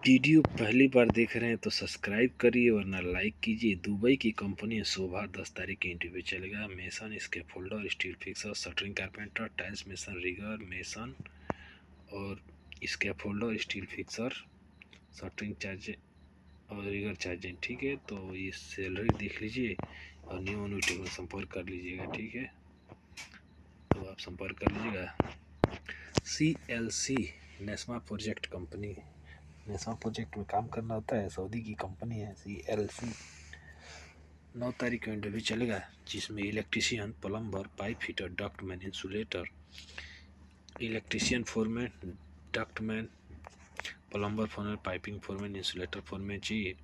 Video पहली बार देख रहे हैं तो सब्सक्राइब करिए वरना लाइक कीजिए। दुबई की कंपनी है शोभा 10 तारीख की इंटरव्यू चलेगा। मेसन इसके folder steel fixer shuttering carpenter tiles mason rigger mason और इसके folder steel fixer shuttering charge और रिगर चार्जिंग। ठीक है, तो ये सैलरी देख लीजिए और न्यू मीटिंग में संपर्क कर लीजिएगा। ठीक है, तो आप संपर्क कर लीजिएगा। CLC नेस्मा प्रोजेक्ट कंपनी, नेस्मा प्रोजेक्ट में काम करना होता है। सऊदी की कंपनी है CLC। 9 तारीख को इंटरव्यू चलेगा जिसमें electrician plumber pipe fitter ductman insulator, electrician foreman ductman plumber foreman piping foreman insulator foreman चाहिए।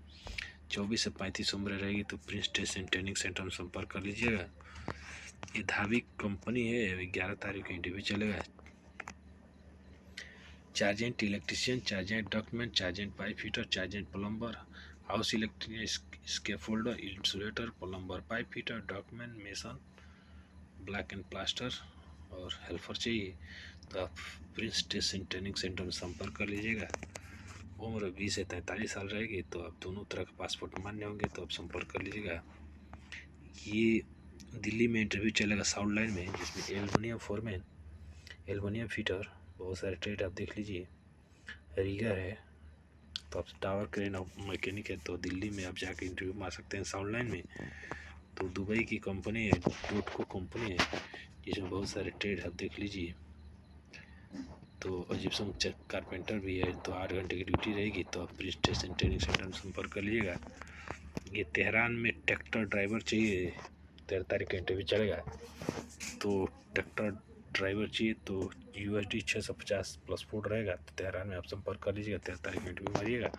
24 से 35 उम्र रहेगी तो प्रिंस स्टेशन ट्रेनिंग सेंटर में संपर्क कर लीजिएगा। ये धाविक कंपनी है। 11 तारीख को इंटरव्यू चलेगा। Chargehand electrician chargehand ductman chargehand pipe fitter chargehand plumber house electric scaffolder insulator plumber pipe fitter ductman mason black and plaster और हेल्पर चाहिए। तो आप प्रिंस स्टेशन ट्रेनिंग सेंटर में संपर्क कर लीजिएगा। उम्र 20 से 43 साल रहेगी तो आप दोनों तरह का पासपोर्ट मान्य होंगे तो आप संपर्क कर लीजिएगा। ये दिल्ली में इंटरव्यू चलेगा साउथ लाइन में जिसमें एल्युमिनियम फोरमैन एल्युमिनियम फिटर बहुत सारे ट्रेड आप देख लीजिए। रीगर है तो आप टावर क्रेन और मैकेनिक है तो दिल्ली में आप जाकर इंटरव्यू मार सकते हैं साउथ लाइन में। तो दुबई की कंपनी है डोटको कंपनी है जिसमें बहुत सारे ट्रेड आप देख लीजिए। तो जिप्सम कारपेंटर भी है तो 8 घंटे की ड्यूटी रहेगी तो आप प्रिंस स्टेशन ट्रेनिंग सेंटर में संपर्क कर लीजिएगा। ये तेहरान में ट्रैक्टर ड्राइवर चाहिए। 13 तारीख का इंटरव्यू चलेगा तो ट्रैक्टर ड्राइवर चाहिए तो USD 650 प्लस फूड रहेगा तो तेहरान में आप संपर्क कर लीजिएगा। 13 तारीख में इंटरव्यू मारिएगा।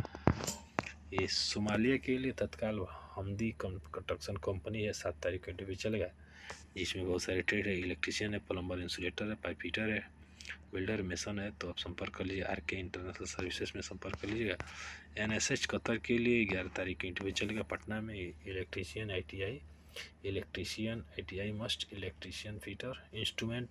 ये सोमालिया के लिए तत्काल हमदी कंस्ट्रक्शन कंपनी है। 7 तारीख का इंटरव्यू चलेगा जिसमें बहुत सारे ट्रेड है। इलेक्ट्रीशियन है प्लम्बर इंसुलेटर है पाइप फिटर है वेल्डर मेसन है तो आप संपर्क कर लीजिए। RK इंटरनेशनल सर्विसेज में संपर्क कर लीजिएगा। NSH कतर के लिए 11 तारीख का इंटरव्यू चलेगा पटना में। Electrician ITI must electrician fitter instrument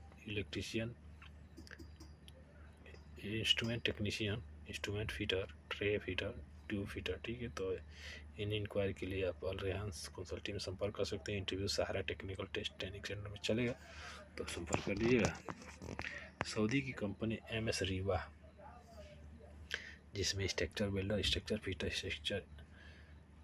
technician instrument fitter tray fitter tube fitter. ठीक है, तो इन इंक्वायरी के लिए आप अल रेहान कंसल्टिंग में संपर्क कर सकते हैं। इंटरव्यू सहारा टेक्निकल टेस्ट ट्रेनिंग सेंटर में चलेगा तो संपर्क कर लीजिएगा। सऊदी की कंपनी MS रीवा जिसमें structure welder structure fitter structure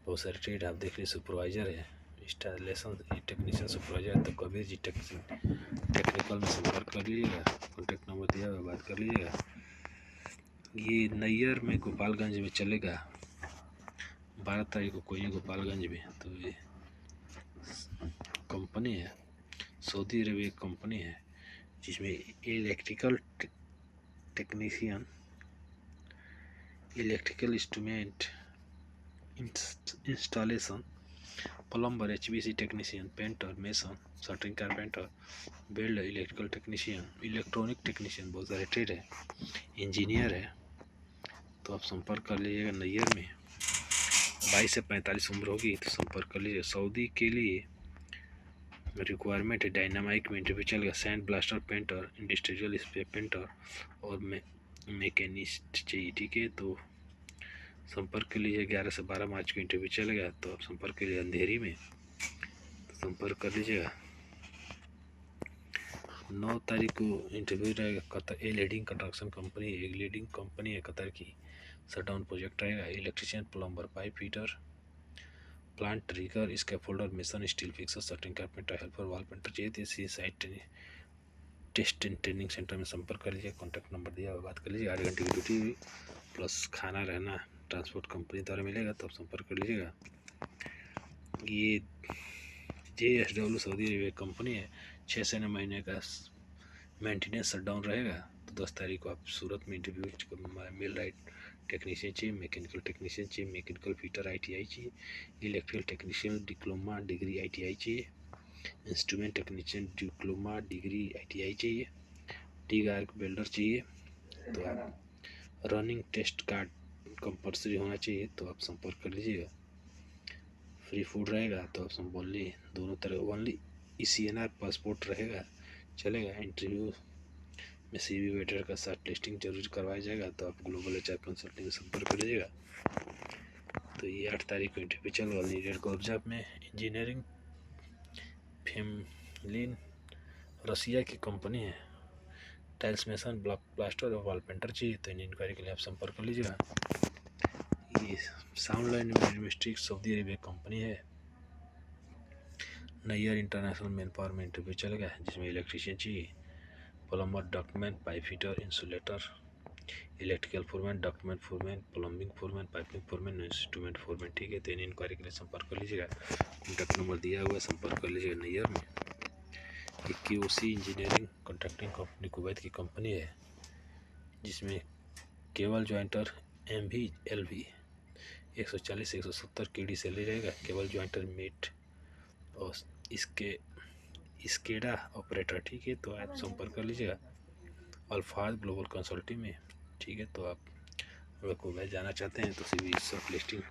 बहुत सारे ट्रेड आप देख लीजिए। सुपरवाइजर है इंस्टॉलेशन टेक्नीशियन सुपरवाइजर तो कबीर जी टेक्निकल में संपर्क कर लीजिएगा। कॉन्टैक्ट नंबर दिया हुआ बात कर लीजिएगा। ये नैयर में गोपालगंज में चलेगा 12 तारीख को कोई गोपालगंज में। तो ये कंपनी है सऊदी अरेबिया कंपनी है जिसमें electrical technician electrical instrument installation plumber HVAC technician painter mason shuttering carpenter welder electrical technician electronic technician बहुत सारे ट्रेड है। इंजीनियर है तो आप संपर्क कर लीजिएगा। नैयर में 22 से 45 उम्र होगी तो संपर्क कर लीजिए। सऊदी के लिए रिक्वायरमेंट है डायनामाइक में इंटरव्यू चलेगा। Sand blaster painter industrial spray painter और मैकेनिस्ट चाहिए। ठीक है, तो संपर्क के लिए 11 से 12 मार्च को इंटरव्यू चलेगा तो आप संपर्क के लिए अंधेरी में तो संपर्क कर लीजिएगा। 9 तारीख को इंटरव्यू रहेगा कतर लीडिंग कंस्ट्रक्शन कंपनी एक लीडिंग कंपनी है कतर की। शटडाउन प्रोजेक्ट रहेगा। Electrician plumber pipe fitter plant rigger scaffolder mason steel fixer shuttering carpenter helper wall painter चाहिए थे। C site test and training centre में संपर्क कर लीजिए। कॉन्टैक्ट नंबर दिया हुआ बात कर लीजिए। 8 घंटे की ड्यूटी हुई प्लस खाना रहना ट्रांसपोर्ट कंपनी द्वारा मिलेगा तो आप संपर्क कर लीजिएगा। ये JSW सऊदी अरेबिया कंपनी है। 6 से 9 महीने का मेंटेनेंस शटडाउन रहेगा तो 10 तारीख को आप सूरत में इंटरव्यू मिल राइट टेक्नीशियन चाहिए मैकेनिकल टेक्नीशियन चाहिए मैकेनिकल फिटर ITI चाहिए electrical technician diploma degree ITI चाहिए instrument technician diploma degree ITI चाहिए टी आर्क वेल्डर चाहिए। तो आप रनिंग टेस्ट कार्ड कंपलसरी होना चाहिए तो आप संपर्क कर लीजिएगा। फ्री फूड रहेगा तो आप सब ओनली दोनों तरह ओनली ECNR पासपोर्ट रहेगा चलेगा। इंटरव्यू में CV वेटर का शॉर्ट लिस्टिंग जरूर करवाया जाएगा। तो आप ग्लोबल HR कंसल्टिंग में संपर्क करिएगा। तो ये 8 तारीख को इंटरव्यू चल रहा लीडर गॉर्फ जॉब में। इंजीनियरिंग फेमलिन रसिया की कंपनी है। टाइल्स मेसन, ब्लॉक प्लास्टर और वॉल पेंटर चाहिए तो इन इंक्वायरी के लिए आप संपर्क कर लीजिएगा। ये sound line industry Saudi Arabia company है। नैयर इंटरनेशनल मैन पावर में इंटरव्यू चलेगा जिसमें इलेक्ट्रीशियन चाहिए, plumber, document, pipe fitter, insulator, electrical foreman, document foreman, plumbing foreman, piping foreman, instrument foreman. ठीक है, तो इन इंक्वायरी के लिए संपर्क कर लीजिएगा। कॉन्टैक्ट नंबर दिया हुआ है, संपर्क कर लीजिएगा। नैयर में QOC engineering contracting company Kuwait की कंपनी है जिसमें cable jointer MV LV 140-170 KD salary रहेगा। केबल जॉइंटर मेट और इसके स्केडा ऑपरेटर। ठीक है, तो आप संपर्क कर लीजिएगा अल्फाज ग्लोबल कंसल्टिंग में। ठीक है, तो आप अगर कुवैत जाना चाहते हैं तो CV short listing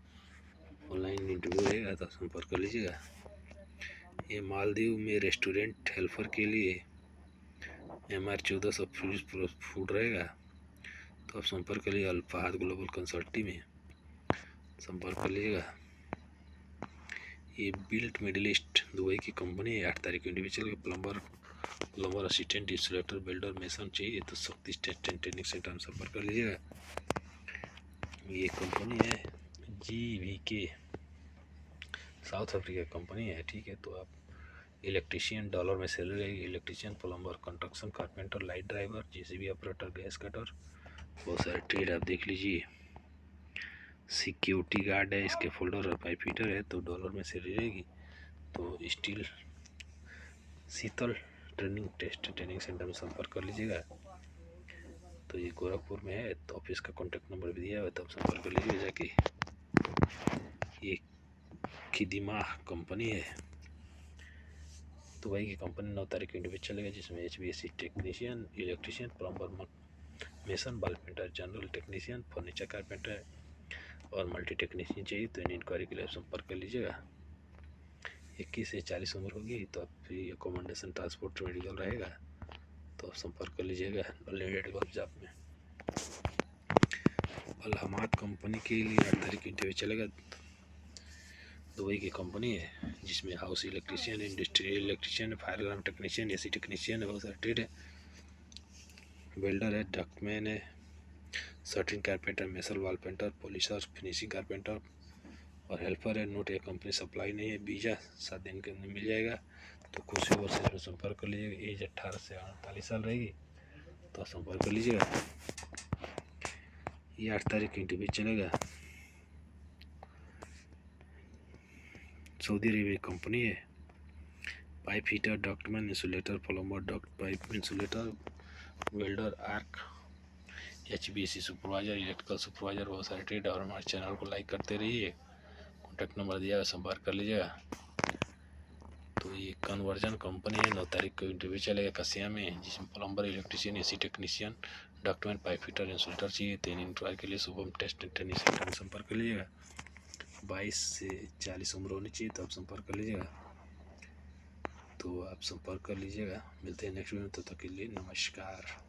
online interview रहेगा तो संपर्क कर लीजिएगा। ये मालदीव में रेस्टोरेंट हेल्पर के लिए MR 1400 फूड रहेगा तो आप संपर्क कर लीजिए अल्फाज ग्लोबल कंसल्टिंग में संपर्क कर लीजिएगा। ये बिल्ट मिडिल ईस्ट दुबई की कंपनी है। 8 तारीख को individual plumber assistant, insulator, builder, mason चाहिए तो शक्ति टेस्ट एंड ट्रेनिंग सेंटर में संपर्क कर लीजिएगा। ये कंपनी है GVK, साउथ अफ्रीका कंपनी है। ठीक है, तो आप इलेक्ट्रीशियन डॉलर में सैलरी रहेगी। Electrician, plumber, construction, carpenter, light driver, JCB operator, gas cutter, बहुत सारे ट्रेड आप देख लीजिए। सिक्योरिटी गार्ड है, इसके फोल्डर और पाइप फिटर है तो डॉलर में सैलरी रहेगी। तो स्टील शीतल ट्रेनिंग सेंटर में संपर्क कर लीजिएगा। तो ये गोरखपुर में है तो ऑफिस का कॉन्टैक्ट नंबर भी दिया हुआ है तो आप संपर्क कर लीजिएगा जाके। ये खिदिमा कंपनी है दुबई की कंपनी। 9 तारीख को इंटरव्यू चलेगा जिसमें HVAC technician, electrician, plumber, mason, wall painter, general technician, furniture carpenter और मल्टी टेक्नीशियन चाहिए तो इन इंक्वायरी के लिए आप संपर्क कर लीजिएगा। 21 से 40 उम्र होगी तो आप फ्री अकोमोडेशन, ट्रांसपोर्ट, मेडिकल रहेगा तो आप संपर्क कर लीजिएगा लीडर गॉर्फ जॉब में। अलहमाद कंपनी के लिए 8 तारीख को इंटरव्यू चलेगा। दुबई की कंपनी है जिसमें house electrician, industrial electrician, fire alarm technician, AC technician है, बहुत सारे ट्रेड है। वेल्डर है, डॉक्यूमेंट है, certain carpenter, mason, wall painter, polisher, finishing carpenter और हेल्पर है। नोट, ये कंपनी सप्लाई नहीं है। वीज़ा 7 दिन के अंदर मिल जाएगा तो खुशी ओर से संपर्क कर लीजिएगा। एज 18 से 48 साल रहेगी तो संपर्क कर लीजिएगा। ये 8 तारीख की इंटरव्यू चलेगा। सऊदी अरेबिया कंपनी है। Pipe heater, document, insulator, plumber, doctor, pipe, insulator, welder, arc, HVAC supervisor, electrical supervisor, बहुत सारे ट्रेड। और हमारे चैनल को लाइक करते रहिए। कॉन्टैक्ट नंबर दिया है, संपर्क कर लीजिएगा। तो ये कन्वर्जन कंपनी है। 9 तारीख को इंटरव्यू चलेगा कसिया में जिसमें plumber, electrician, AC technician, document, pipe fitter, insulator चाहिए। 3 इंक्वायरी के लिए Shubham test and training centre में संपर्क कर लीजिएगा। 22 से 40 उम्र होनी चाहिए तो आप संपर्क कर लीजिएगा। तो आप संपर्क कर लीजिएगा। मिलते हैं नेक्स्ट वीडियो में, तब तक के लिए नमस्कार।